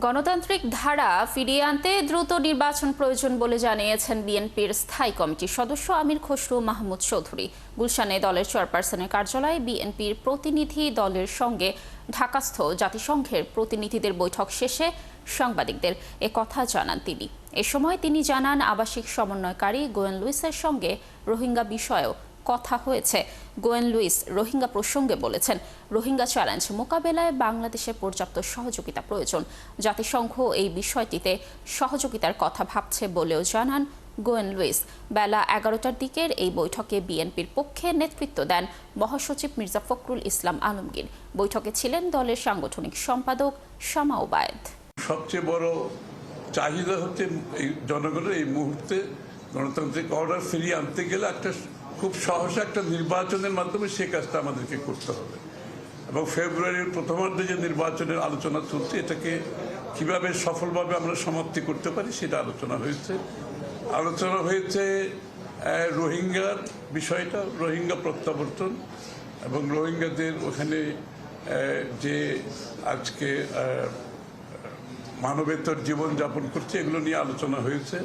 গণতান্ত্রিক ধারা ফিরিয়ে আনতে দ্রুত নির্বাচন প্রয়োজন বলে জানিয়েছেন বিএনপির স্থায়ী কমিটির সদস্য আমির খসরু মাহমুদ চৌধুরী। গুলশানে দলের চেয়ারপারসনের কার্যালয়ে বিএনপির প্রতিনিধি দলের সঙ্গে ঢাকাস্থ জাতিসংঘের প্রতিনিধিদের বৈঠক শেষে সাংবাদিকদের কথা জানান তিনি। এ সময় তিনি জানান, আবাসিক সমন্বয়কারী গোয়েন লুইসের সঙ্গে রোহিঙ্গা বিষয়েও কথা হয়েছে। গোয়েন লুইস রোহিঙ্গা প্রসঙ্গে বলেছেন, রোহিঙ্গা চ্যালেঞ্জ মোকাবেলায় বাংলাদেশের পর্যাপ্ত সহযোগিতা প্রয়োজন। জাতিসংঘ এই বিষয়টিতে সহযোগিতার কথা ভাবছে বলেও জানান গোয়েন লুইস। বেলা 11টার দিকের এই বৈঠকে বিএনপির পক্ষে নেতৃত্ব দেন মহাসচিব মির্জা ফখরুল ইসলাম আলমগীর। বৈঠকে ছিলেন দলের সাংগঠনিক সম্পাদক শামা ওবায়েদ। সবচেয়ে বড় চাহিদা হচ্ছে এই জনগণের এই মুহূর্তে গণতান্ত্রিক অর্ডার ফিরিয়ে আনতে গেলে একটা খুব সহসা একটা নির্বাচনের মাধ্যমে সে কাজটা আমাদেরকে করতে হবে। এবং ফেব্রুয়ারির প্রথমার্ধে যে নির্বাচনের আলোচনা চলছে, এটাকে কিভাবে সফলভাবে আমরা সমাপ্তি করতে পারি সেটা আলোচনা হয়েছে। রোহিঙ্গার বিষয়টা, রোহিঙ্গা প্রত্যাবর্তন এবং রোহিঙ্গাদের ওখানে যে আজকে মানবেতর জীবনযাপন করছে, এগুলো নিয়ে আলোচনা হয়েছে।